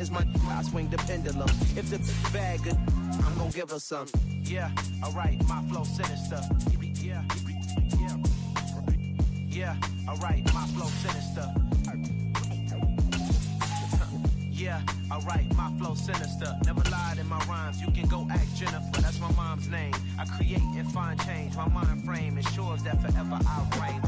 Is my I swing the pendulum. If the bag good, I'm gonna give her some. Yeah, alright, my flow sinister. Yeah, yeah, yeah, alright, my flow sinister. Yeah, alright, my flow sinister. Never lied in my rhymes. You can go ask Jennifer. That's my mom's name. I create and find change. My mind frame ensures that forever I'll reign.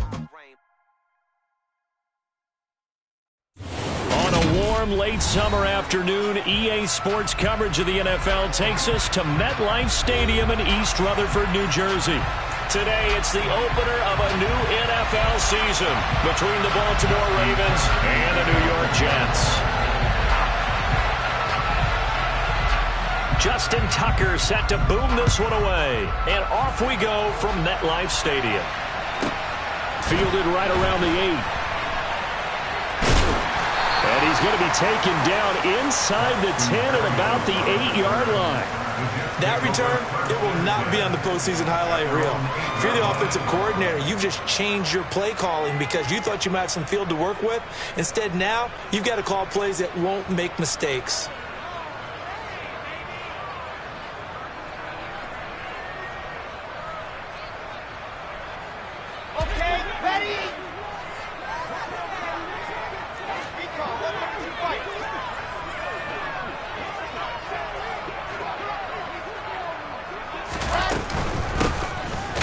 On a warm, late summer afternoon, EA Sports coverage of the NFL takes us to MetLife Stadium in East Rutherford, New Jersey. Today, it's the opener of a new NFL season between the Baltimore Ravens and the New York Jets. Justin Tucker set to boom this one away. And off we go from MetLife Stadium. Fielded right around the 8. And he's going to be taken down inside the 10 at about the 8-yard line. That return, it will not be on the postseason highlight reel. If you're the offensive coordinator, you've just changed your play calling because you thought you might have some field to work with. Instead, now, you've got to call plays that won't make mistakes.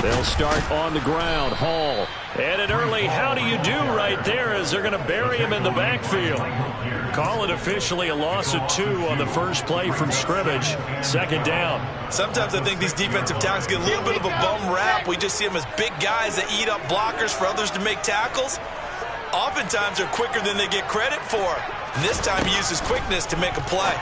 They'll start on the ground. Hall. And an early how do you do right there as they're going to bury him in the backfield. Call it officially a loss of 2 on the first play from scrimmage. Second down. Sometimes I think these defensive tackles get a little bit of a bum rap. We just see them as big guys that eat up blockers for others to make tackles. Oftentimes they're quicker than they get credit for. And this time he uses quickness to make a play.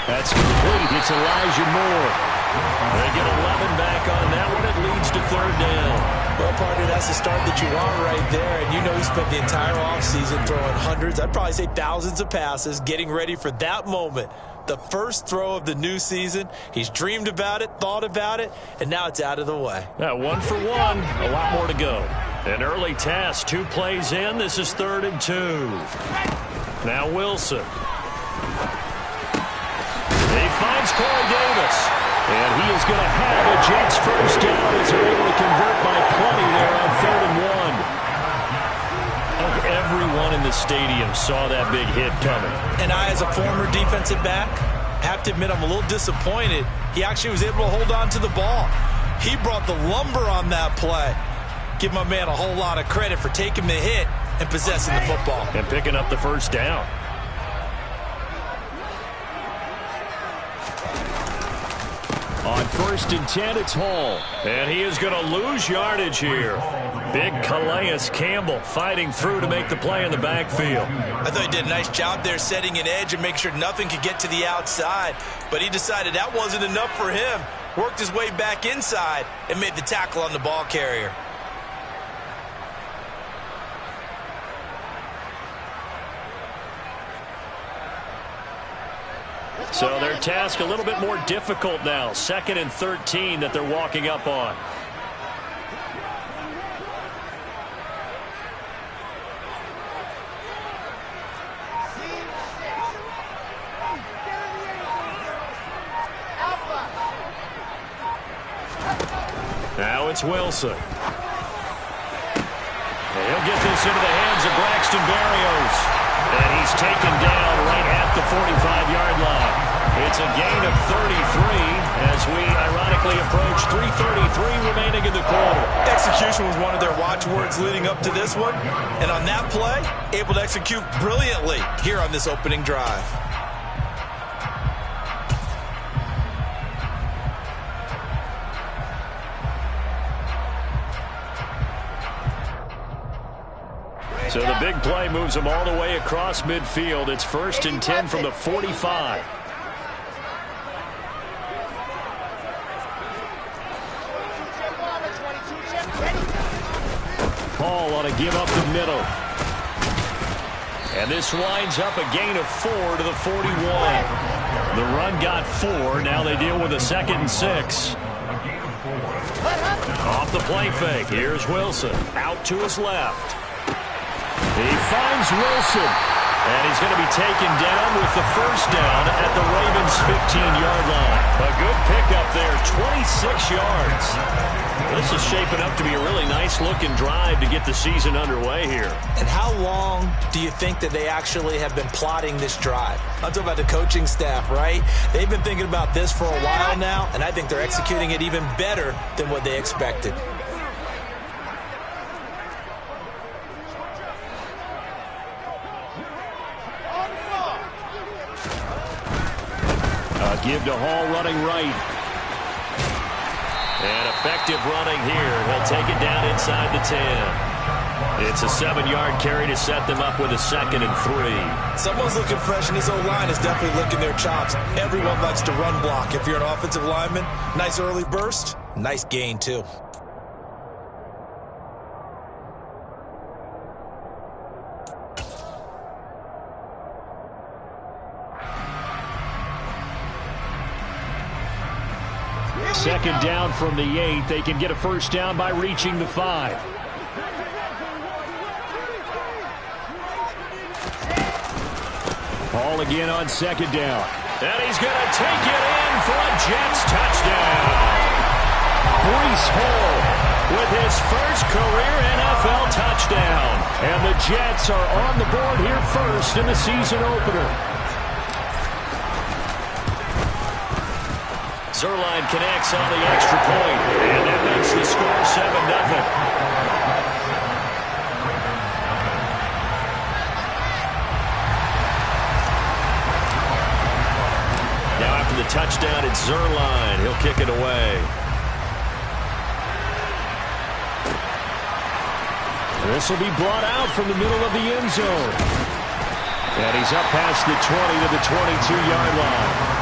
That's complete. It's Elijah Moore. They get 11 back on that one. It leads to third down. Well, partner, that's the start that you want right there. And you know he spent the entire offseason throwing hundreds, I'd probably say thousands of passes, getting ready for that moment. The first throw of the new season. He's dreamed about it, thought about it, and now it's out of the way. Yeah, 1 for 1. A lot more to go. An early task. 2 plays in. This is 3rd and 2. Now Wilson. He finds Corey Davis. And he is going to have a Jets first down as they're able to convert by plenty there on 3rd and 1. Everyone in the stadium saw that big hit coming. And I, as a former defensive back, have to admit I'm a little disappointed. He actually was able to hold on to the ball. He brought the lumber on that play. Give my man a whole lot of credit for taking the hit and possessing the football. And picking up the first down. On 1st and 10, it's Hall. And he is going to lose yardage here. Big Calais Campbell fighting through to make the play in the backfield. I thought he did a nice job there setting an edge and make sure nothing could get to the outside. But he decided that wasn't enough for him. Worked his way back inside and made the tackle on the ball carrier. So their task a little bit more difficult now. 2nd and 13 that they're walking up on. Now it's Wilson. And he'll get this into the hands of Braxton Berrios. And he's taken down right at the 45-yard line. It's a gain of 33 as we ironically approach 3:33 remaining in the quarter. Execution was one of their watchwords leading up to this one. And on that play, able to execute brilliantly here on this opening drive. So the big play moves them all the way across midfield. It's 1st and 10 from the 45. Paul on a give up the middle. And this winds up a gain of 4 to the 41. The run got 4. Now they deal with a 2nd and 6. Off the play fake. Here's Wilson. Out to his left. He finds Wilson. And he's going to be taken down with the first down at the Ravens' 15-yard line. A good pickup there, 26 yards. This is shaping up to be a really nice-looking drive to get the season underway here. And how long do you think that they actually have been plotting this drive? I'm talking about the coaching staff, right? They've been thinking about this for a while now, and I think they're executing it even better than what they expected. Give to Hall running right. And effective running here. He'll take it down inside the 10. It's a 7-yard carry to set them up with a 2nd and 3. Someone's looking fresh, and this O-line is definitely licking their chops. Everyone likes to run block. If you're an offensive lineman, nice early burst, nice gain too. Second down from the 8. They can get a first down by reaching the 5. Hall again on second down. And he's going to take it in for a Jets touchdown. Breece Hall with his first career NFL touchdown. And the Jets are on the board here first in the season opener. Zerline connects on the extra point, and that makes the score 7-0. Now after the touchdown, it's Zerline. He'll kick it away. This will be brought out from the middle of the end zone. And he's up past the 20 to the 22-yard line.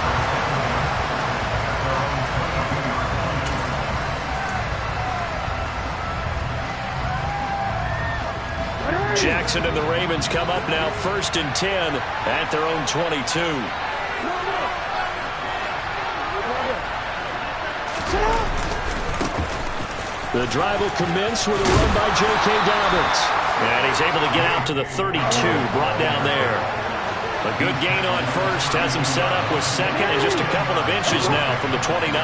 Jackson and the Ravens come up now 1st and 10 at their own 22. The drive will commence with a run by J.K. Dobbins. And he's able to get out to the 32, brought down there. A good gain on first, has him set up with 2nd and just a couple of inches now from the 29.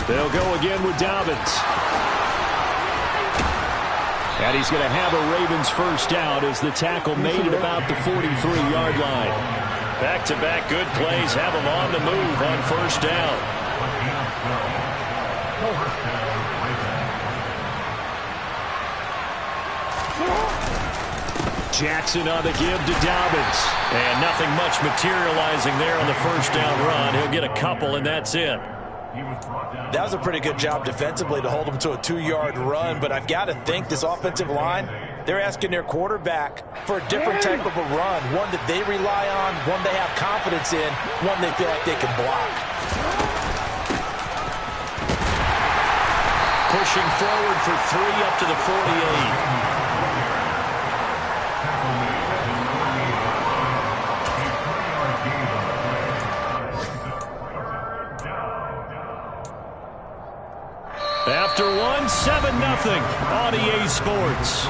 They'll go again with Dobbins. And he's going to have a Ravens first down as the tackle made at about the 43-yard line. Back-to-back good plays have him on the move on first down. Jackson on the give to Dobbins. And nothing much materializing there on the first down run. He'll get a couple, and that's it. That was a pretty good job defensively to hold them to a 2-yard run, but I've got to think this offensive line, they're asking their quarterback for a different type of a run, one that they rely on, one they have confidence in, one they feel like they can block. Pushing forward for 3 up to the 48. After 1, 7-0 on EA Sports.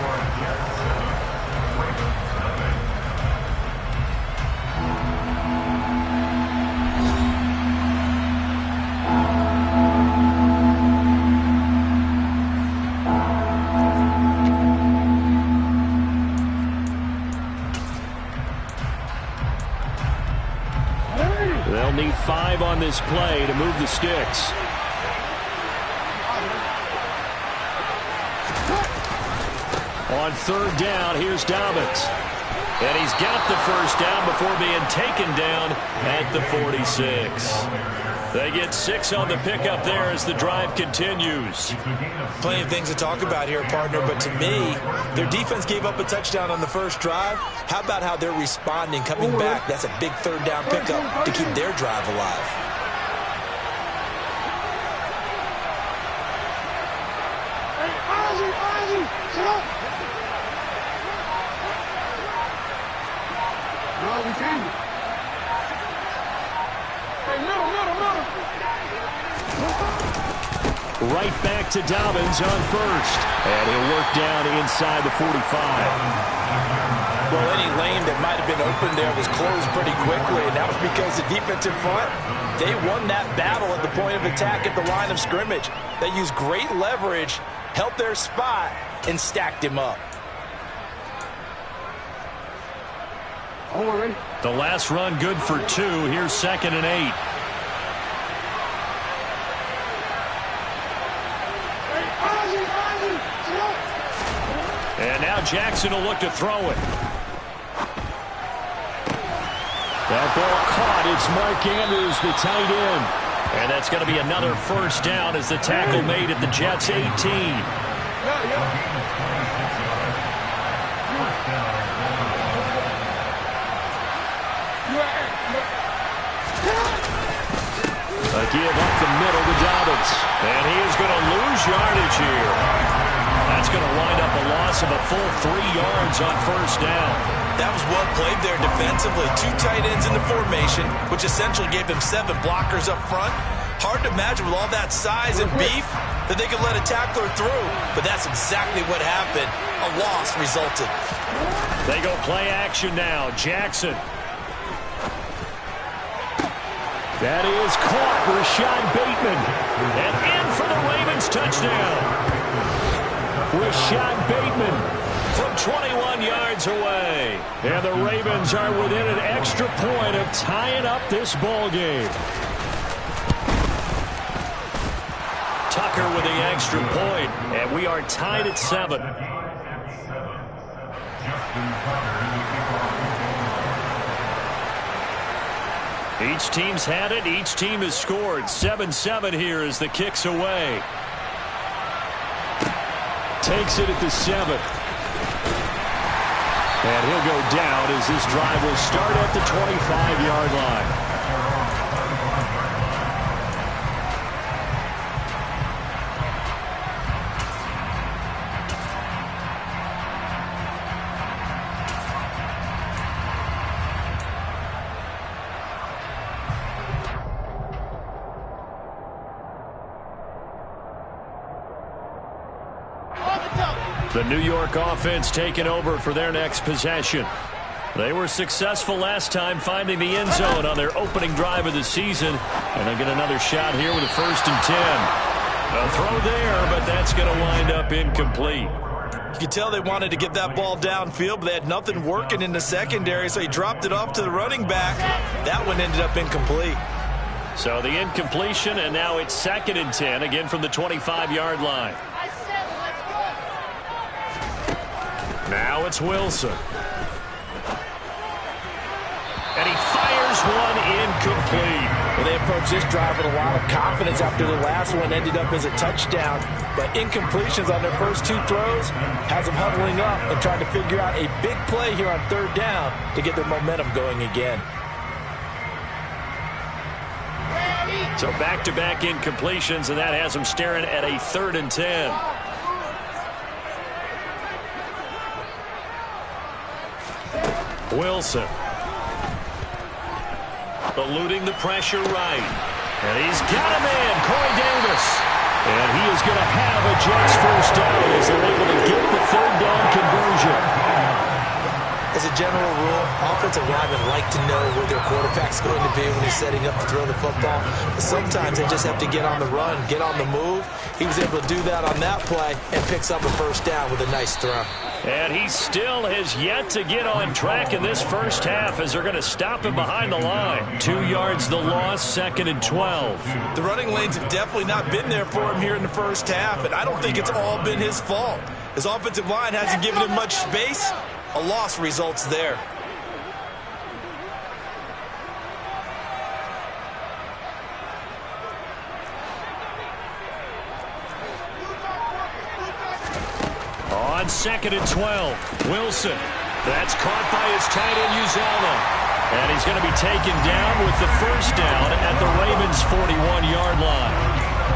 They'll need 5 on this play to move the sticks. On third down, here's Dobbins. And he's got the first down before being taken down at the 46. They get 6 on the pickup there as the drive continues. Plenty of things to talk about here, partner, but to me, their defense gave up a touchdown on the first drive. How about how they're responding, coming back? That's a big third down pickup to keep their drive alive. Right back to Dobbins on first. And he'll work down inside the 45. Well, any lane that might have been open there was closed pretty quickly, and that was because the defensive front, they won that battle at the point of attack at the line of scrimmage. They used great leverage, held their spot, and stacked him up. The last run good for 2. Here's 2nd and 8. And now Jackson will look to throw it. That ball caught. It's Mark Andrews, the tight end. And that's going to be another first down as the tackle made at the Jets' 18. A give up the middle to Dobbins. And he is going to lose yardage here. That's going to wind up a loss of a full 3 yards on first down. That was well played there defensively. 2 tight ends in the formation, which essentially gave them 7 blockers up front. Hard to imagine with all that size and beef that they could let a tackler through. But that's exactly what happened. A loss resulted. They go play action now. Jackson. That is caught. Rashad Bateman. And in for the Ravens touchdown. Rashad Bateman from 21 yards away. And the Ravens are within an extra point of tying up this ball game. Tucker with the extra point, and we are tied at 7. Each team's had it. Each team has scored. 7-7 here as the kick's away. Takes it at the 7. And he'll go down as this drive will start at the 25-yard line. The New York offense taking over for their next possession. They were successful last time finding the end zone on their opening drive of the season. And they'll get another shot here with a 1st and 10. A throw there, but that's going to wind up incomplete. You could tell they wanted to get that ball downfield, but they had nothing working in the secondary, so he dropped it off to the running back. That one ended up incomplete. So the incompletion, and now it's 2nd and 10, again from the 25-yard line. Now it's Wilson. And he fires one incomplete. Well, they approached this drive with a lot of confidence after the last one ended up as a touchdown. But incompletions on their first 2 throws has them huddling up and trying to figure out a big play here on 3rd down to get their momentum going again. So back-to-back incompletions, and that has them staring at a 3rd and 10. Wilson. Eluding the pressure right. And he's got a man, Corey Davis. And he is going to have a Jets first down as they're able to get the 3rd down conversion. As a general rule, offensive linemen like to know where their quarterback's going to be when he's setting up to throw the football. But sometimes they just have to get on the run, get on the move. He was able to do that on that play and picks up a first down with a nice throw. And he still has yet to get on track in this first half as they're going to stop him behind the line. 2 yards the loss, 2nd and 12. The running lanes have definitely not been there for him here in the first half, and I don't think it's all been his fault. His offensive line hasn't given him much space. A loss results there. On 2nd and 12, Wilson. That's caught by his tight end, Uzomah. And he's going to be taken down with the first down at the Ravens' 41-yard line.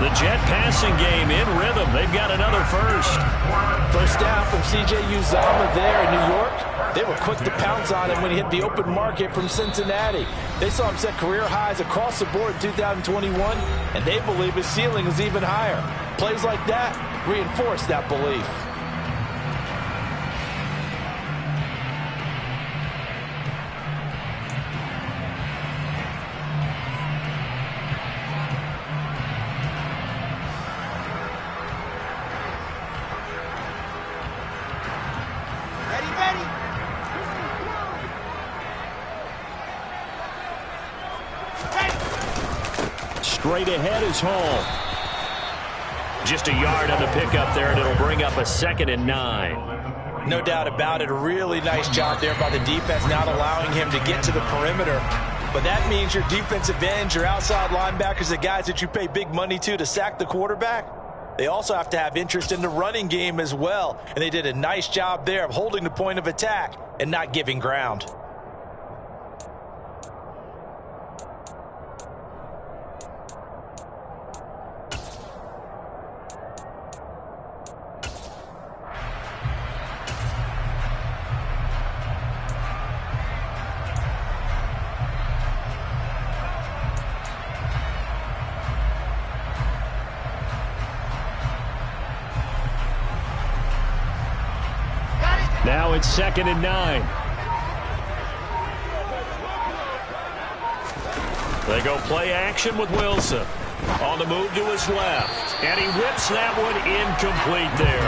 The Jet passing game in rhythm. They've got another first. First down from C.J. Uzomah there in New York. They were quick to pounce on him when he hit the open market from Cincinnati. They saw him set career highs across the board in 2021, and they believe his ceiling is even higher. Plays like that reinforce that belief. Straight ahead is Hall. Just a yard on the pickup there, and it'll bring up a 2nd and 9. No doubt about it. A really nice job there by the defense, not allowing him to get to the perimeter. But that means your defensive ends, your outside linebackers, the guys that you pay big money to sack the quarterback, they also have to have interest in the running game as well. And they did a nice job there of holding the point of attack and not giving ground. Now it's 2nd and 9. They go play action with Wilson. On the move to his left. And he whips that one incomplete there.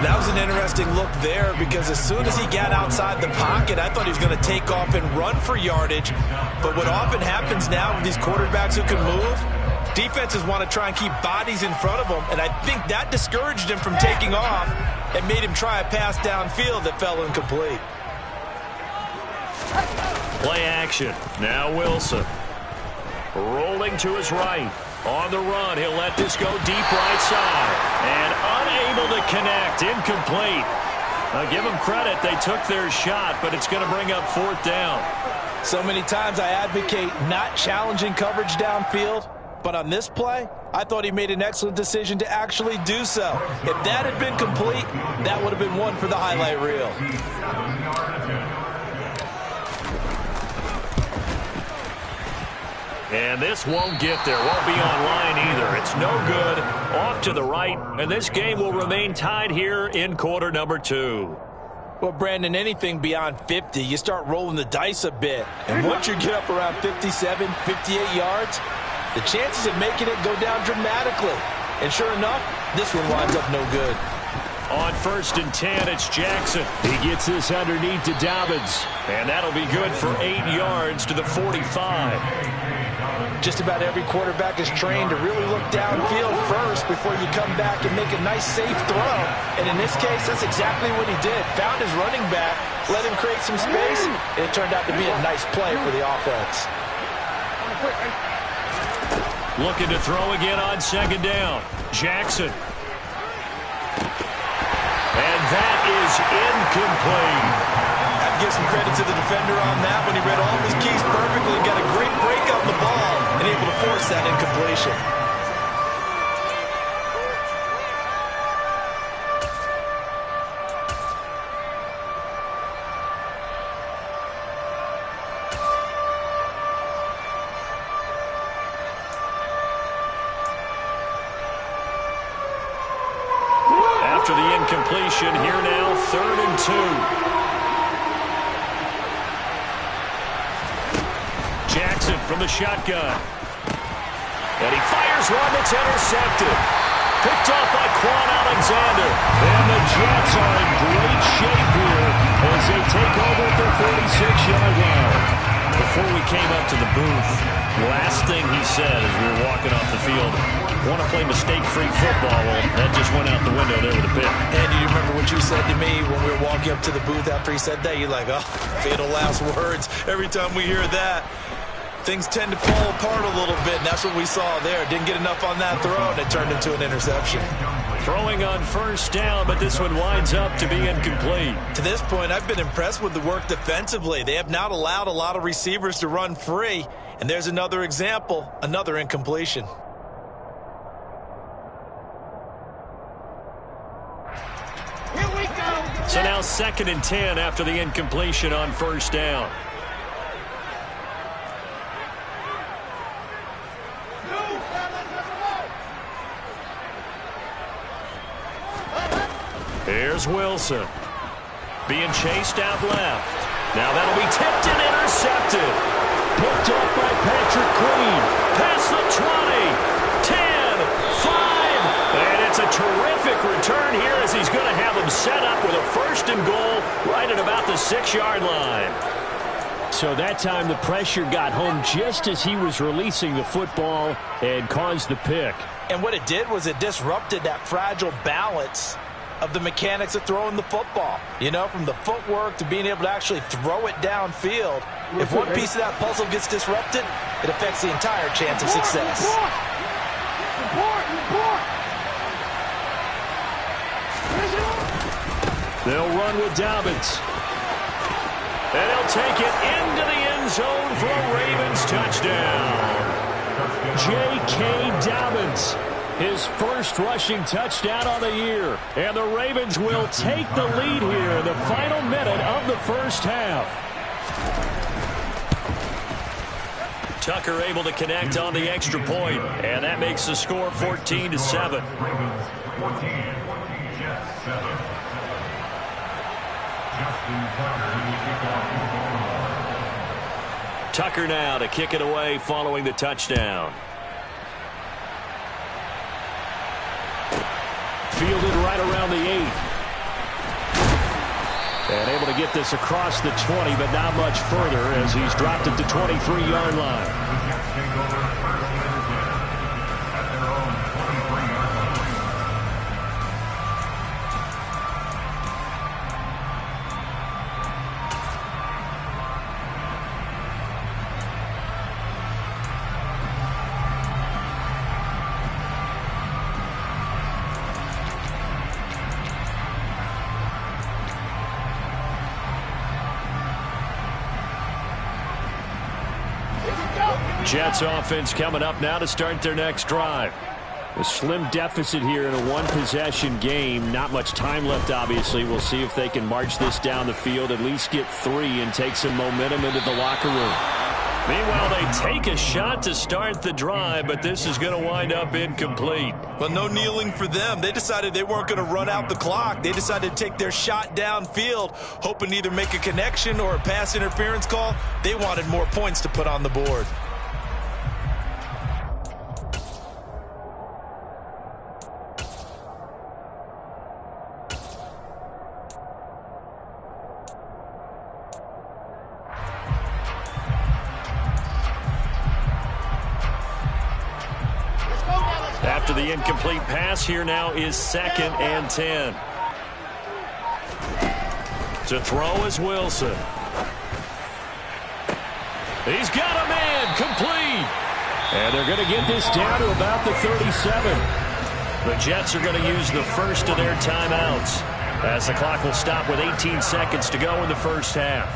That was an interesting look there because as soon as he got outside the pocket, I thought he was going to take off and run for yardage. But what often happens now with these quarterbacks who can move, defenses want to try and keep bodies in front of them. And I think that discouraged him from taking off and made him try a pass downfield that fell incomplete. Play action. Now Wilson. Rolling to his right. On the run, he'll let this go deep right side. And unable to connect. Incomplete. Give them credit. They took their shot, but it's going to bring up 4th down. So many times I advocate not challenging coverage downfield. But on this play, I thought he made an excellent decision to actually do so. If that had been complete, that would have been one for the highlight reel. And this won't get there. Won't be online either. It's no good. Off to the right. And this game will remain tied here in quarter number 2. Well, Brandon, anything beyond 50, you start rolling the dice a bit. And once you get up around 57, 58 yards, the chances of making it go down dramatically. And sure enough, this one winds up no good. On 1st and 10, it's Jackson. He gets this underneath to Dobbins. And that'll be good for 8 yards to the 45. Just about every quarterback is trained to really look downfield first before you come back and make a nice, safe throw. And in this case, that's exactly what he did. Found his running back, let him create some space, and it turned out to be a nice play for the offense. Looking to throw again on 2nd down. Jackson. And that is incomplete. I have to give some credit to the defender on that when he read all of his keys perfectly and got a great break on the ball and able to force that incompletion. After the incompletion, here now, 3rd and 2. Jackson from the shotgun. And he fires one that's intercepted. Picked off by Quan Alexander. And the Jets are in great shape here as they take over at their 46-yard line. Before we came up to the booth, last thing he said as we were walking off the field, want to play mistake-free football. Well, that just went out the window there with a pick. And do you remember what you said to me when we were walking up to the booth after he said that? You're like, oh, fatal last words. Every time we hear that, things tend to fall apart a little bit, and that's what we saw there. Didn't get enough on that throw, and it turned into an interception. Throwing on 1st down, but this one winds up to be incomplete. To this point, I've been impressed with the work defensively. They have not allowed a lot of receivers to run free, and there's another example, another incompletion. Here So now 2nd and 10 after the incompletion on first down. Here's Wilson. Being chased out left. Now that'll be tipped and intercepted. Picked off by Patrick Queen. Past the 20. 10. 5. And it's a terrific return here as he's going to have them set up with a 1st and goal right at about the 6-yard line. So that time the pressure got home just as he was releasing the football and caused the pick. And what it did was it disrupted that fragile balance of the mechanics of throwing the football. You know, from the footwork to being able to actually throw it downfield. If one piece of that puzzle gets disrupted, it affects the entire chance of success. They'll run with Dobbins. And he'll take it into the end zone for a Ravens touchdown. J.K. Dobbins, his first rushing touchdown on the year. And the Ravens will take the lead here in the final minute of the first half. Tucker able to connect on the extra point, and that makes the score 14-7. Tucker now to kick it away following the touchdown. Fielded right around the 8. And able to get this across the 20, but not much further as he's dropped at the 23-yard line. Jets offense coming up now to start their next drive. A slim deficit here in a one-possession game. Not much time left, obviously. We'll see if they can march this down the field, at least get 3 and take some momentum into the locker room. Meanwhile, they take a shot to start the drive, but this is going to wind up incomplete. Well, no kneeling for them. They decided they weren't going to run out the clock. They decided to take their shot downfield, hoping to either make a connection or a pass interference call. They wanted more points to put on the board. After the incomplete pass, here now is 2nd and 10. To throw is Wilson. He's got a man, complete. And they're going to get this down to about the 37. The Jets are going to use the first of their timeouts as the clock will stop with 18 seconds to go in the first half.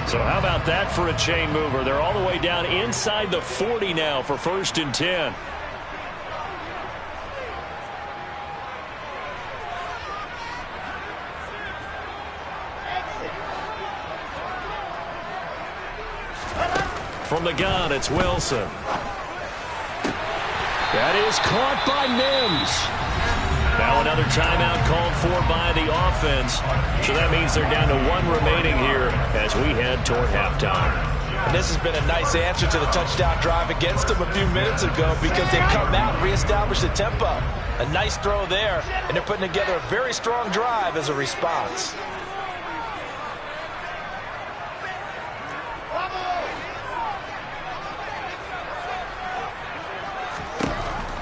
So how about that for a chain mover? They're all the way down inside the 40 now for 1st and 10. From the gun, it's Wilson. That is caught by Mims. Now another timeout called for by the offense. So that means they're down to 1 remaining here as we head toward halftime. And this has been a nice answer to the touchdown drive against them a few minutes ago because they've come out and reestablished the tempo. A nice throw there, and they're putting together a very strong drive as a response.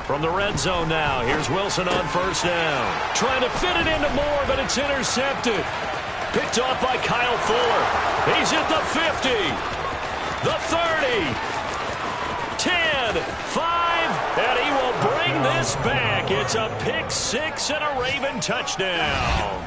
From the red zone now, here's Wilson on first down. Trying to fit it into Moore, but it's intercepted. Picked off by Kyle Fuller. He's at the 50, the 30, 10, 5, and he will bring this back. It's a pick 6 and a Raven touchdown.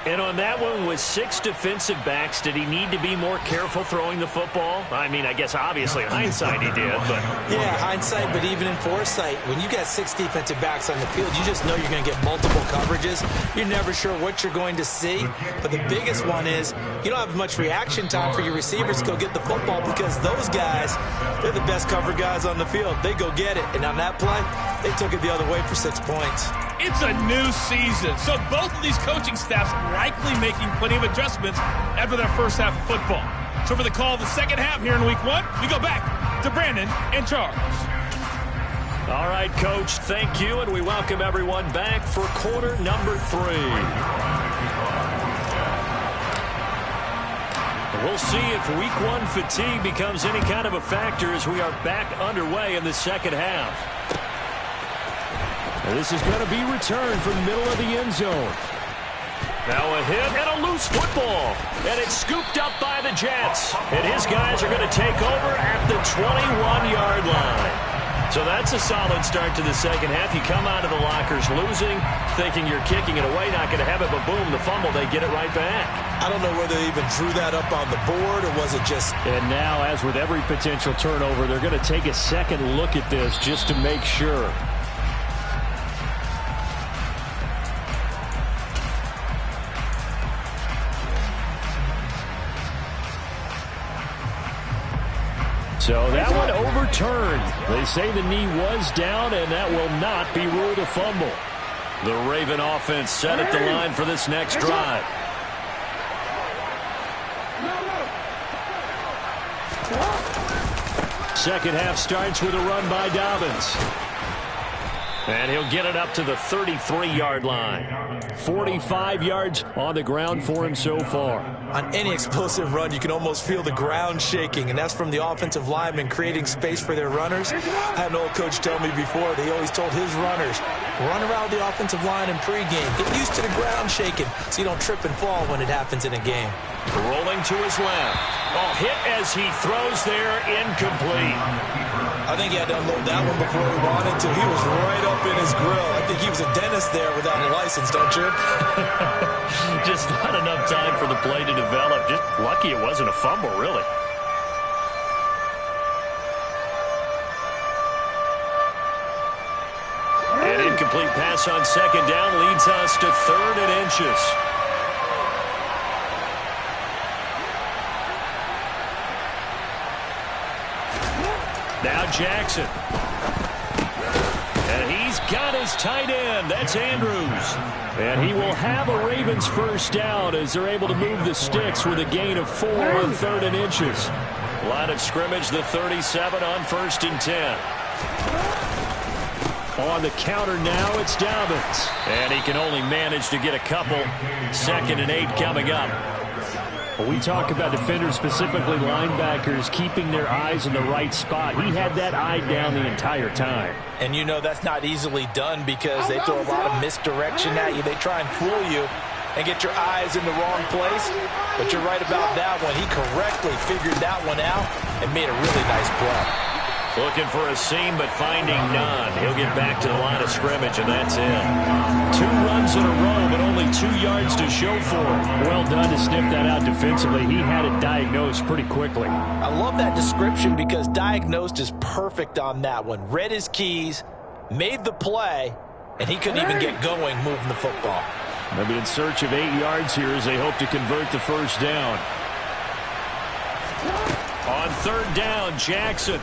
And on that one, with 6 defensive backs, did he need to be more careful throwing the football? I mean, I guess obviously in hindsight he did, but... Yeah, hindsight, but even in foresight, when you got 6 defensive backs on the field, you just know you're going to get multiple coverages. You're never sure what you're going to see. But the biggest one is you don't have much reaction time for your receivers to go get the football because those guys, they're the best cover guys on the field. They go get it. And on that play, they took it the other way for 6 points. It's a new season, so both of these coaching staffs likely making plenty of adjustments after their first half of football. So for the call of the second half here in Week 1, we go back to Brandon and Charles. All right, Coach, thank you, and we welcome everyone back for quarter number 3. We'll see if Week 1 fatigue becomes any kind of a factor as we are back underway in the second half. And this is going to be returned from the middle of the end zone. Now a hit and a loose football. And it's scooped up by the Jets. And his guys are going to take over at the 21-yard line. So that's a solid start to the second half. You come out of the lockers losing, thinking you're kicking it away, not going to have it, but boom, the fumble, they get it right back. I don't know whether they even drew that up on the board or was it just... And now, as with every potential turnover, they're going to take a second look at this just to make sure. So that one overturned. They say the knee was down, and that will not be ruled a fumble. The Raven offense set at the line for this next drive. Second half starts with a run by Dobbins. And he'll get it up to the 33-yard line. 45 yards on the ground for him so far. On any explosive run, you can almost feel the ground shaking, and that's from the offensive linemen creating space for their runners. I had an old coach tell me before, they always told his runners, run around the offensive line in pregame. Get used to the ground shaking so you don't trip and fall when it happens in a game. Rolling to his left. Oh, hit as he throws there, incomplete. I think he had to unload that one before he wanted to. He was right up in his grill. I think he was a dentist there without a license, don't you? Just not enough time for the play to develop. Just lucky it wasn't a fumble, really. An incomplete pass on second down leads us to 3rd and inches. Now Jackson. And he's got his tight end. That's Andrews. And he will have a Ravens first down as they're able to move the sticks with a gain of 4 on 3rd and inches. Line of scrimmage, the 37 on 1st and 10. On the counter now, it's Dobbins. And he can only manage to get a couple. 2nd and 8 coming up. When we talk about defenders, specifically linebackers, keeping their eyes in the right spot, he had that eye down the entire time. And you know that's not easily done because they throw a lot of misdirection at you. They try and fool you and get your eyes in the wrong place. But you're right about that one. He correctly figured that one out and made a really nice play. Looking for a seam, but finding none. He'll get back to the line of scrimmage, and that's it. 2 runs in a row, but only 2 yards to show for it. Well done to sniff that out defensively. He had it diagnosed pretty quickly. I love that description because diagnosed is perfect on that one. Read his keys, made the play, and he couldn't even get going moving the football. Maybe in search of 8 yards here as they hope to convert the first down. On 3rd down, Jackson.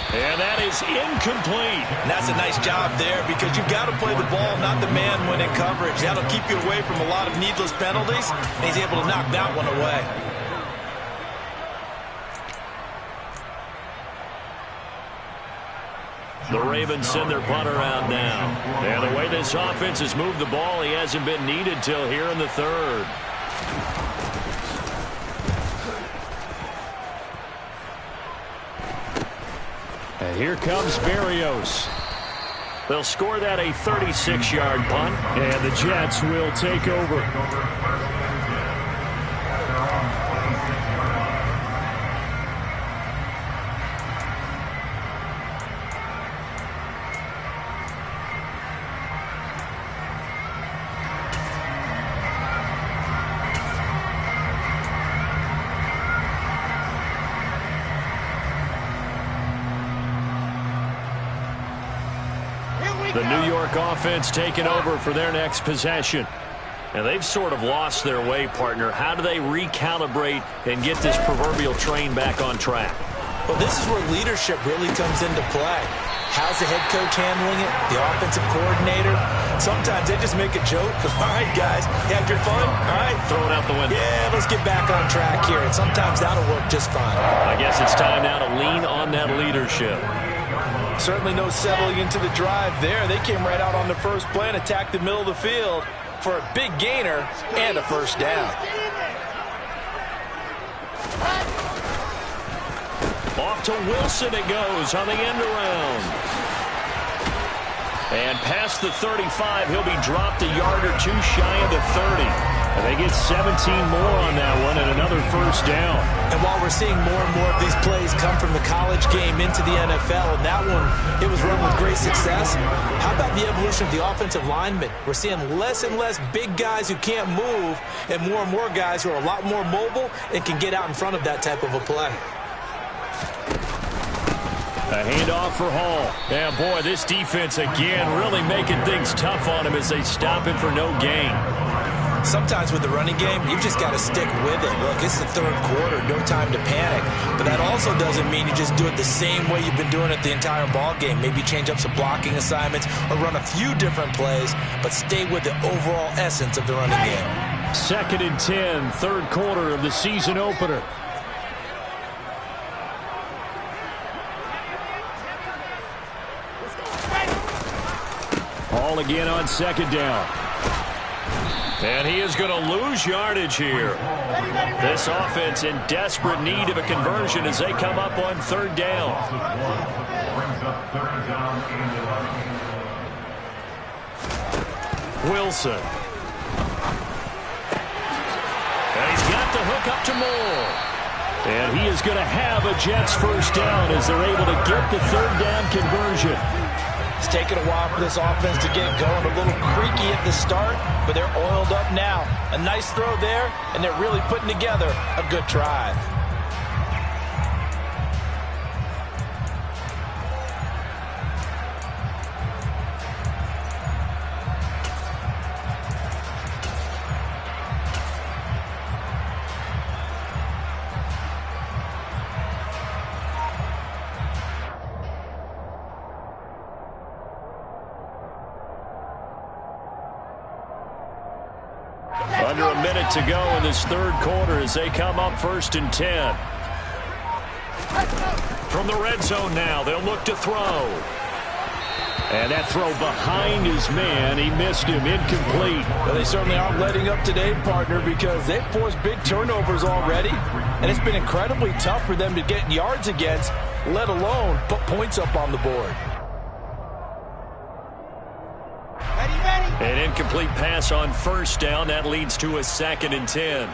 And that is incomplete. And that's a nice job there because you've got to play the ball, not the man when in coverage. That'll keep you away from a lot of needless penalties, and he's able to knock that one away. The Ravens send their punter out now. And the way this offense has moved the ball, he hasn't been needed till here in the 3rd. And here comes Berrios. They'll score that a 36-yard punt, and the Jets will take over. The New York offense taking over for their next possession. And they've sort of lost their way, partner. How do they recalibrate and get this proverbial train back on track? Well, this is where leadership really comes into play. How's the head coach handling it? The offensive coordinator? Sometimes they just make a joke. All right, guys, you had your fun? All right. Throw it out the window. Yeah, let's get back on track here. And sometimes that'll work just fine. I guess it's time now to lean on that leadership. Certainly no settling into the drive there. They came right out on the first play and attacked the middle of the field for a big gainer and a first down. Off to Wilson it goes on the end around. And past the 35, he'll be dropped a yard or two shy of the 30. And they get 17 more on that one and another first down. And while we're seeing more and more of these plays come from the college game into the NFL, and that one, it was run with great success, how about the evolution of the offensive linemen? We're seeing less and less big guys who can't move and more guys who are a lot more mobile and can get out in front of that type of a play. A handoff for Hall. Yeah, boy, this defense again really making things tough on him as they stop him for no gain. Sometimes with the running game, you've just got to stick with it. Look, it's the third quarter, no time to panic. But that also doesn't mean you just do it the same way you've been doing it the entire ball game. Maybe change up some blocking assignments or run a few different plays, but stay with the overall essence of the running game. 2nd and 10, third quarter of the season opener. Hall again on 2nd down. And he is going to lose yardage here. This offense in desperate need of a conversion as they come up on 3rd down. Wilson. And he's got the hook up to Moore. And he is going to have a Jets first down as they're able to get the 3rd down conversion. It's taken a while for this offense to get going. A little creaky at the start, but they're oiled up now. A nice throw there, and they're really putting together a good drive. Under a minute to go in this third quarter as they come up 1st and 10. From the red zone now, they'll look to throw. And that throw behind his man, he missed him, incomplete. Well, they certainly aren't letting up today, partner, because they've forced big turnovers already. And it's been incredibly tough for them to get yards against, let alone put points up on the board. An incomplete pass on 1st down. That leads to a 2nd and 10.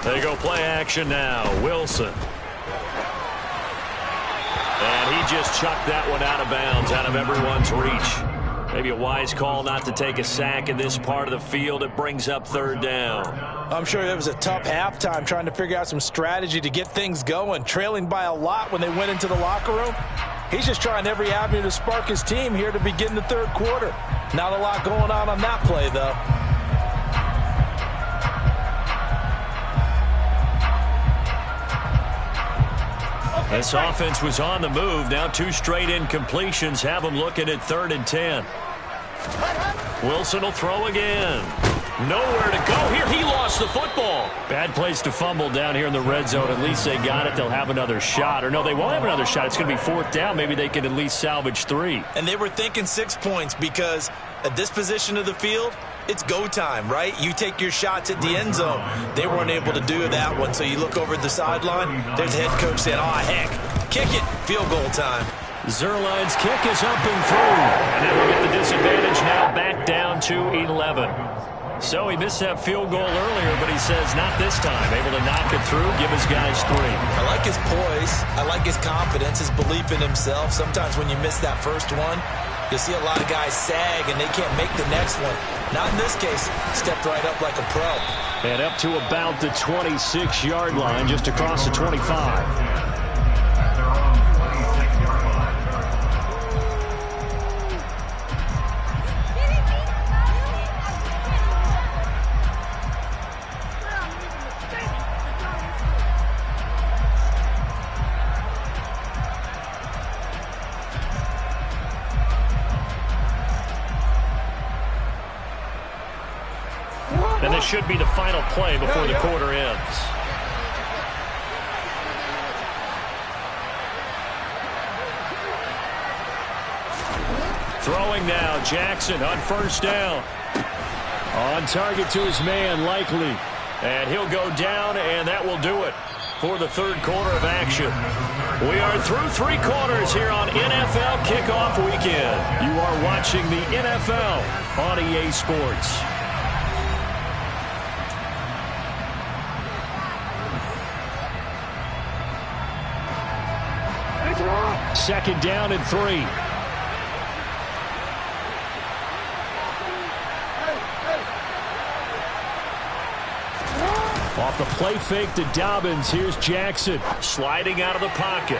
They go play action now. Wilson. And he just chucked that one out of bounds, out of everyone's reach. Maybe a wise call not to take a sack in this part of the field. It brings up 3rd down. I'm sure it was a tough halftime trying to figure out some strategy to get things going. Trailing by a lot when they went into the locker room. He's just trying every avenue to spark his team here to begin the third quarter. Not a lot going on that play, though. This offense was on the move. Now 2 straight incompletions have them looking at 3rd and 10. Wilson will throw again. Nowhere to go here. He lost the football. Bad place to fumble down here in the red zone. At least they got it. They'll have another shot. Or no, they won't have another shot. It's going to be 4th down. Maybe they can at least salvage 3. And they were thinking 6 points because at this position of the field, it's go time, right? You take your shots at the end zone. They weren't able to do that one. So you look over at the sideline. There's the head coach saying, oh, heck, kick it. Field goal time. Zerline's kick is up and through. And then we'll get the disadvantage now back down to 11. So he missed that field goal earlier, but he says not this time. Able to knock it through, give his guys 3. I like his poise. I like his confidence, his belief in himself. Sometimes when you miss that first one, you'll see a lot of guys sag and they can't make the next one. Not in this case. Stepped right up like a pro. And up to about the 26-yard line, just across the 25. And this should be the final play before the quarter ends. Throwing now, Jackson on first down. On target to his man, Likely. And he'll go down, and that will do it for the third quarter of action. We are through 3 quarters here on NFL Kickoff Weekend. You are watching the NFL on EA Sports. Second down and 3. Off the play fake to Dobbins. Here's Jackson sliding out of the pocket.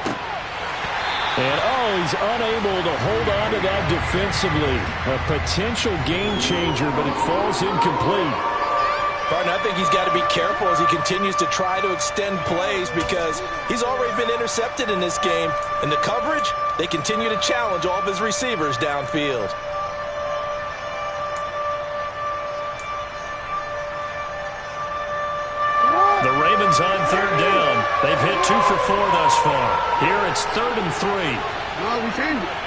And, he's unable to hold on to that defensively. A potential game changer, but it falls incomplete. Barton, I think he's got to be careful as he continues to try to extend plays because he's already been intercepted in this game. And the coverage, they continue to challenge all of his receivers downfield. The Ravens on third down. They've hit 2 for 4 thus far. Here it's 3rd and 3. No, we changed it.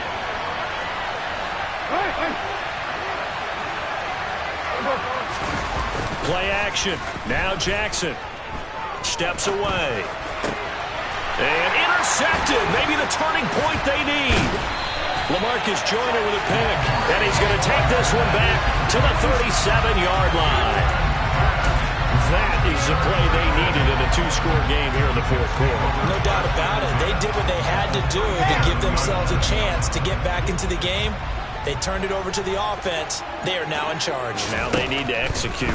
Play action. Now Jackson steps away. And intercepted. Maybe the turning point they need. LaMarcus Joyner with a pick. And he's going to take this one back to the 37-yard line. That is the play they needed in a 2-score game here in the fourth quarter. No doubt about it. They did what they had to do to give themselves a chance to get back into the game. They turned it over to the offense. They are now in charge. Now they need to execute.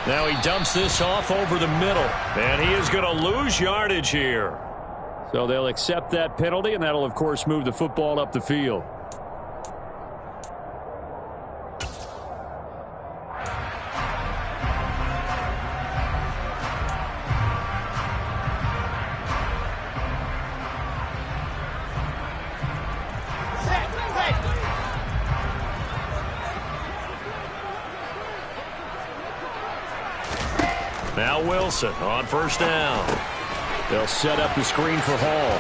Now he dumps this off over the middle. And he is going to lose yardage here. So they'll accept that penalty, and that'll, of course, move the football up the field. Now Wilson on first down. They'll set up the screen for Hall.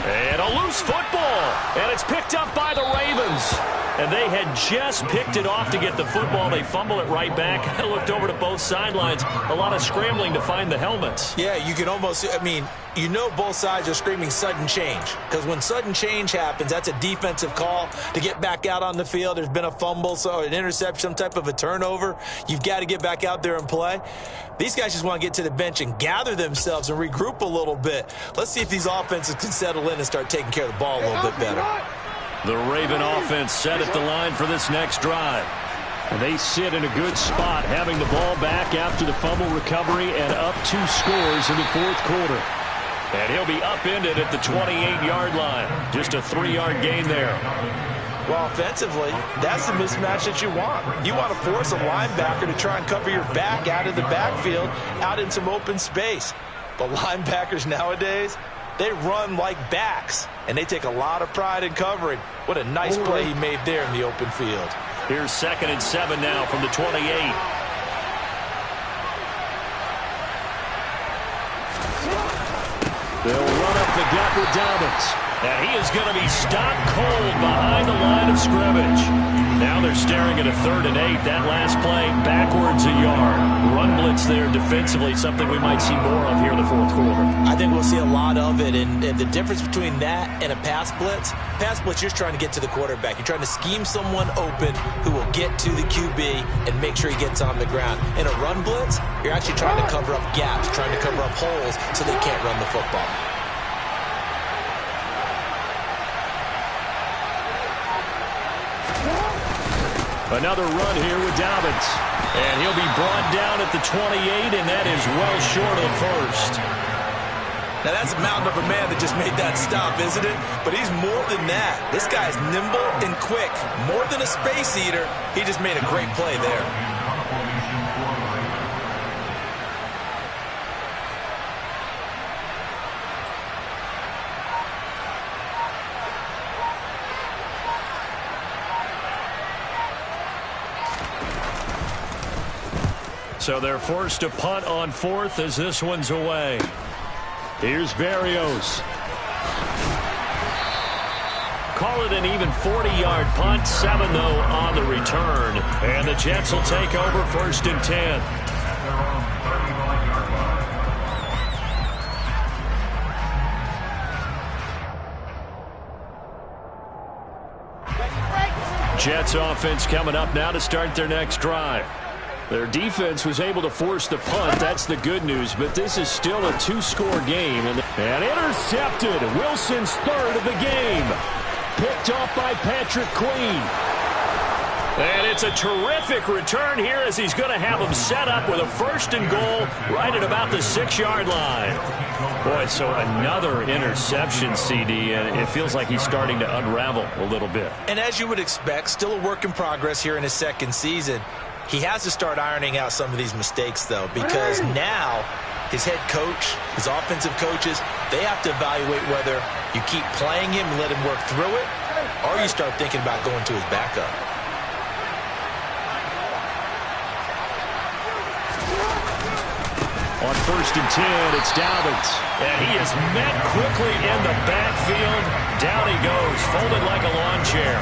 And a loose football. And it's picked up by the Ravens. And they had just picked it off to get the football. They fumble it right back. I looked over to both sidelines. A lot of scrambling to find the helmets. Yeah, you can almost, you know both sides are screaming sudden change. Because when sudden change happens, that's a defensive call to get back out on the field. There's been a fumble, so an interception, some type of a turnover. You've got to get back out there and play. These guys just want to get to the bench and gather themselves and regroup a little bit. Let's see if these offenses can settle in and start taking care of the ball a little bit better. The Raven offense set at the line for this next drive. And they sit in a good spot, having the ball back after the fumble recovery and up 2 scores in the fourth quarter. And he'll be upended at the 28-yard line. Just a 3-yard gain there. Well, offensively, that's the mismatch that you want. You want to force a linebacker to try and cover your back out of the backfield, out in some open space. But linebackers nowadays, they run like backs, and they take a lot of pride in covering. What a nice play he made there in the open field. Here's 2nd and 7 now from the 28. They'll run up the gut with Dobbins. And he is going to be stopped cold behind the line of scrimmage. Now they're staring at a 3rd and 8. That last play, backwards a yard. Run blitz there defensively, something we might see more of here in the fourth quarter. I think we'll see a lot of it. And the difference between that and a pass blitz, you're just trying to get to the quarterback. You're trying to scheme someone open who will get to the QB and make sure he gets on the ground. In a run blitz, you're actually trying to cover up gaps, trying to cover up holes so they can't run the football. Another run here with Dobbins. And he'll be brought down at the 28, and that is well short of the first. Now, that's a mountain of a man that just made that stop, isn't it? But he's more than that. This guy's nimble and quick. More than a space eater, he just made a great play there. So they're forced to punt on 4th as this one's away. Here's Berrios. Call it an even 40-yard punt. 7, though, on the return. And the Jets will take over 1st and 10. Jets offense coming up now to start their next drive. Their defense was able to force the punt. That's the good news, but this is still a 2-score game. And intercepted. Wilson's 3rd of the game. Picked off by Patrick Queen. And it's a terrific return here as he's going to have him set up with a 1st and goal right at about the 6-yard line. Boy, so another interception, CD, and it feels like he's starting to unravel a little bit. And as you would expect, still a work in progress here in his 2nd season. He has to start ironing out some of these mistakes, though, because now his head coach, his offensive coaches, they have to evaluate whether you keep playing him and let him work through it, or you start thinking about going to his backup. On 1st and 10, it's Dobbins. And he is met quickly in the backfield. Down he goes, folded like a lawn chair.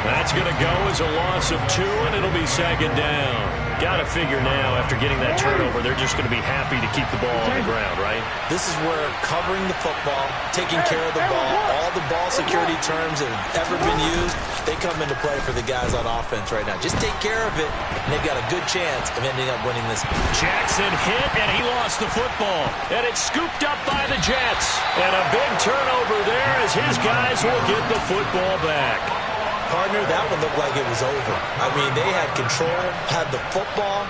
That's going to go as a loss of 2, and it'll be 2nd down. Got to figure now, after getting that turnover, they're just going to be happy to keep the ball on the ground, right? This is where covering the football, taking care of the ball, all the ball security terms that have ever been used, they come into play for the guys on offense right now. Just take care of it, and they've got a good chance of ending up winning this. Jackson hit, and he lost the football. And it's scooped up by the Jets. And a big turnover there as his guys will get the football back. Partner, that one looked like it was over. I mean, they had control, had the football,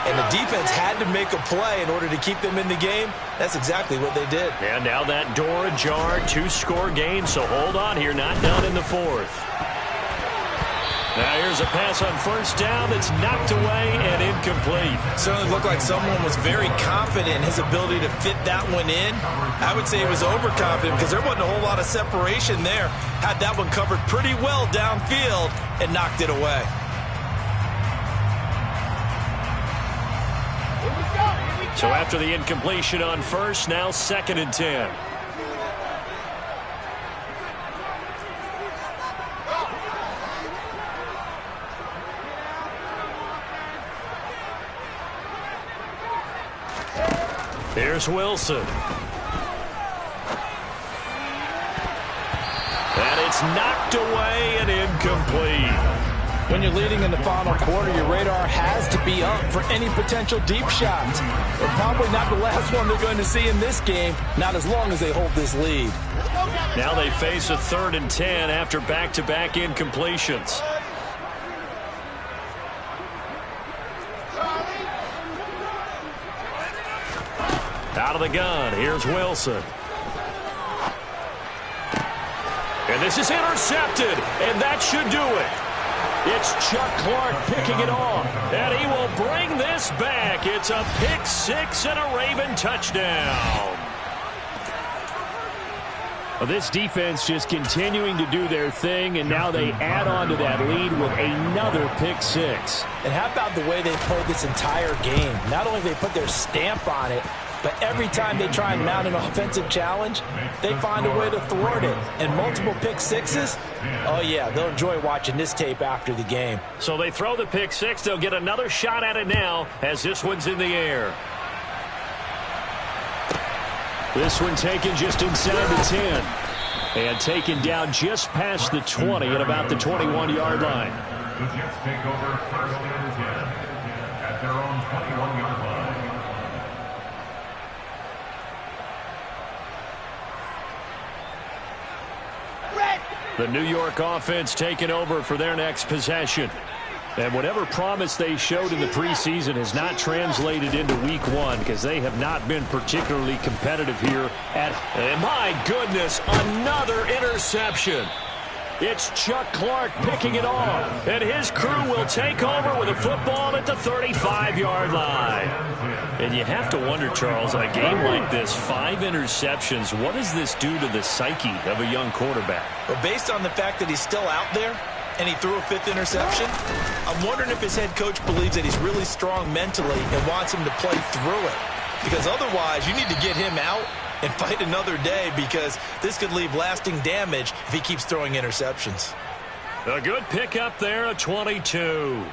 and the defense had to make a play in order to keep them in the game. That's exactly what they did. And now that door ajar, 2-score game, so hold on here, not done in the 4th. Now here's a pass on 1st down that's knocked away and incomplete. Certainly looked like someone was very confident in his ability to fit that one in. I would say he was overconfident because there wasn't a whole lot of separation there. Had that one covered pretty well downfield and knocked it away. So after the incompletion on 1st, now 2nd and 10. Here's Wilson. And it's knocked away and incomplete. When you're leading in the final quarter, your radar has to be up for any potential deep shots. But probably not the last one they're going to see in this game, not as long as they hold this lead. Now they face a 3rd and 10 after back-to-back incompletions. Out of the gun, here's Wilson. And this is intercepted, and that should do it. It's Chuck Clark picking it off, and he will bring this back. It's a pick 6 and a Raven touchdown. Well, this defense just continuing to do their thing, and now they add on to that lead with another pick 6. And how about the way they played this entire game? Not only they put their stamp on it, but every time they try and mount an offensive challenge, they find a way to thwart it. And multiple pick 6s, oh yeah, they'll enjoy watching this tape after the game. So they throw the pick 6. They'll get another shot at it now as this one's in the air. This one taken just inside the 10. And taken down just past the 20 at about the 21-yard line. The Jets take over 1st and 10 at their own 21-yard line. The New York offense taking over for their next possession. And whatever promise they showed in the preseason has not translated into week 1 because they have not been particularly competitive here at. And my goodness, another interception. It's Chuck Clark picking it off, and his crew will take over with a football at the 35-yard line. And you have to wonder, Charles, in a game like this, 5 interceptions, what does this do to the psyche of a young quarterback? But based on the fact that he's still out there and he threw a 5th interception. I'm wondering if his head coach believes that he's really strong mentally and wants him to play through it. Because otherwise, you need to get him out and fight another day, because this could leave lasting damage if he keeps throwing interceptions. A good pickup there, a 22.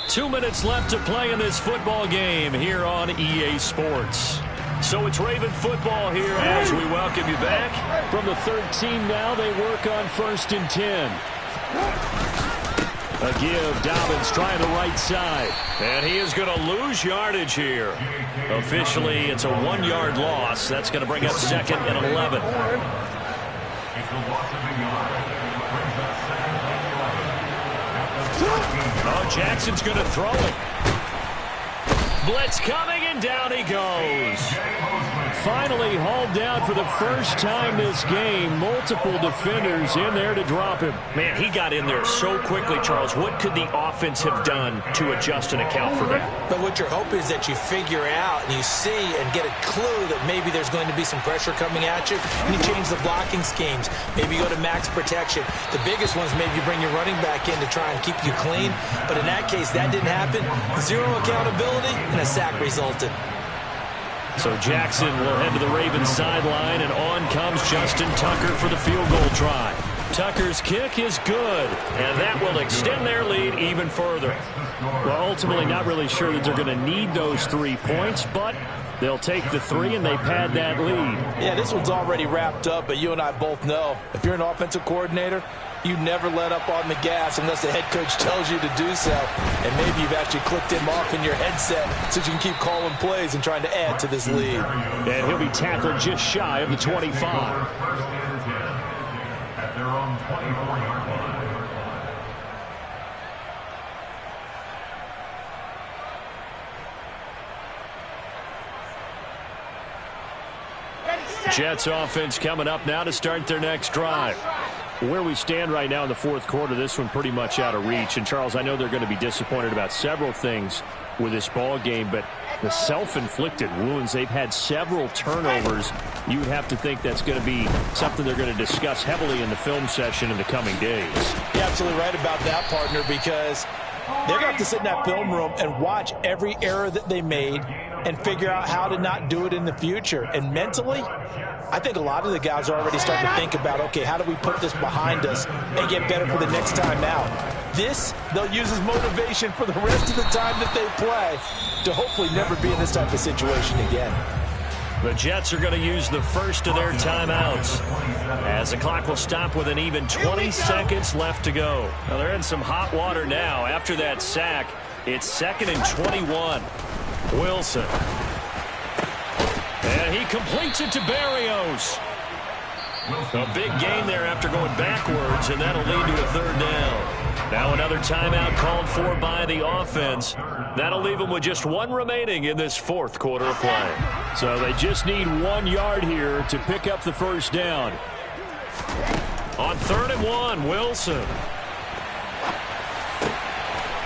2 minutes left to play in this football game here on EA Sports. So it's Raven football here as we welcome you back. From the 13 now, they work on 1st and 10. A give, Dobbins trying the right side. And he is going to lose yardage here. Officially, it's a 1-yard loss. That's going to bring up 2nd and 11. Oh, Jackson's going to throw it. Blitz coming, and down he goes. Finally hauled down for the first time this game. Multiple defenders in there to drop him. Man, he got in there so quickly, Charles. What could the offense have done to adjust and account for that? But what you're hoping is that you figure out and you see and get a clue that maybe there's going to be some pressure coming at you, and you change the blocking schemes. Maybe you go to max protection. The biggest ones, maybe you bring your running back in to try and keep you clean. But in that case, that didn't happen. 0 accountability, and a sack resulted. So Jackson will head to the Ravens sideline, and on comes Justin Tucker for the field goal try. Tucker's kick is good, and that will extend their lead even further. Well, ultimately not really sure that they're going to need those 3 points, but they'll take the 3 and they pad that lead. Yeah, this one's already wrapped up, but you and I both know if you're an offensive coordinator, you never let up on the gas unless the head coach tells you to do so. And maybe you've actually clicked him off in your headset so you can keep calling plays and trying to add to this lead. And he'll be tackled just shy of the 25. At their own 24-yard line. Jets offense coming up now to start their next drive. Where we stand right now in the 4th quarter, this one pretty much out of reach. And, Charles, I know they're going to be disappointed about several things with this ball game, but the self-inflicted wounds, they've had several turnovers. You would have to think that's going to be something they're going to discuss heavily in the film session in the coming days. You're absolutely right about that, partner, because they're going to have to sit in that film room and watch every error that they made and figure out how to not do it in the future. And mentally, I think a lot of the guys are already starting to think about, okay, how do we put this behind us and get better for the next time out? This, they'll use as motivation for the rest of the time that they play to hopefully never be in this type of situation again. The Jets are going to use the first of their timeouts as the clock will stop with an even 20 seconds left to go. Now they're in some hot water now. After that sack, it's 2nd and 21. Wilson. And he completes it to Berrios. A big gain there after going backwards, and that'll lead to a 3rd down. Now another timeout called for by the offense. That'll leave them with just 1 remaining in this 4th quarter of play. So they just need 1 yard here to pick up the 1st down. On 3rd and 1, Wilson.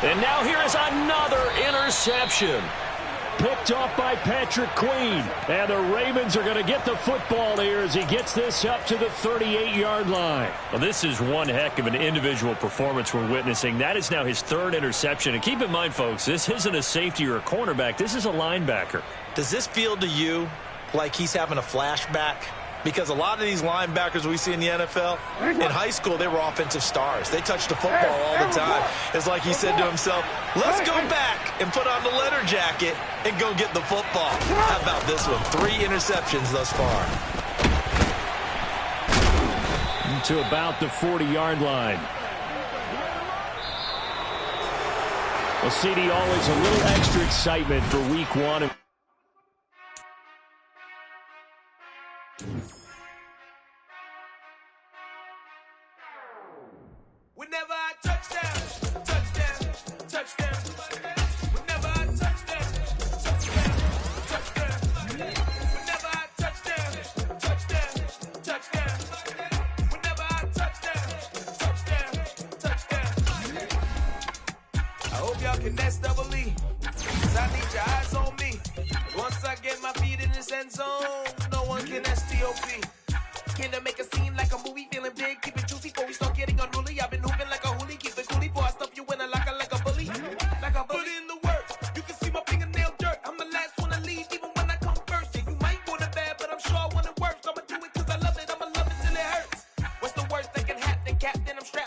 And now here is another interception. Picked off by Patrick Queen. And the Ravens are going to get the football here as he gets this up to the 38-yard line. Well, this is one heck of an individual performance we're witnessing. That is now his 3rd interception. And keep in mind, folks, this isn't a safety or a cornerback. This is a linebacker. Does this feel to you like he's having a flashback? Because a lot of these linebackers we see in the NFL, in high school, they were offensive stars. They touched the football all the time. It's like he said to himself, let's go back and put on the letter jacket and go get the football. How about this one? 3 interceptions thus far. To about the 40-yard line. Well, CD, always a little extra excitement for week 1. Whenever I touchdown, touchdown, touchdown. Whenever I touchdown, touchdown, touchdown. Whenever I touchdown, touchdown, touchdown. Whenever I touchdown, touchdown, touchdown. I hope y'all can nest double E, 'cause I need your eyes on me. Once I get my feet in this end zone, no one can STOP. Can I make a scene like a movie, feeling big, keep it juicy before we start getting unruly? I've been hooping like a hooligan.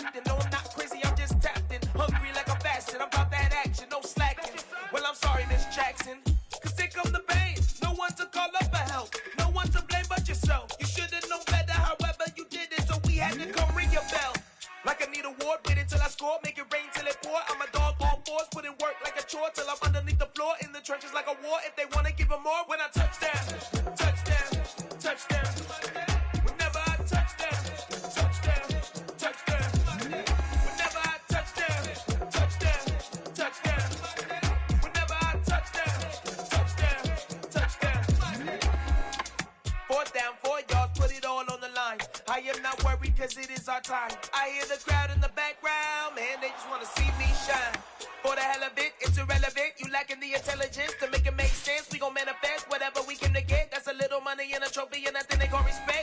acting. No, I'm not crazy, I'm just tapped in. Hungry like I'm fasting, I'm about that action, no slacking. Well, I'm sorry, Miss Jackson, cause here come the pain. No one to call up for help, no one to blame but yourself. You should've known better, however you did it, so we had to come ring your bell. Like I need a ward, wait until I score, make it rain till it pour. I'm a dog on force, put in work like a chore till I'm underneath the floor, in the trenches like a war. If they wanna give them more, when I touch down, touchdown, touchdown. Whenever I touch down, touchdown, touchdown. Whenever I touch down, touchdown, touchdown. Whenever I touch down, touchdown, touchdown. 4th down, 4 yards, put it all on the line. I am not worried cause it is our time. I hear the crowd in the background, man, they just wanna see me shine. For the hell of it, it's irrelevant. You lacking the intelligence to make it make sense. We gon' manifest whatever we came to get. That's a little money and a trophy and nothing they gon' respect.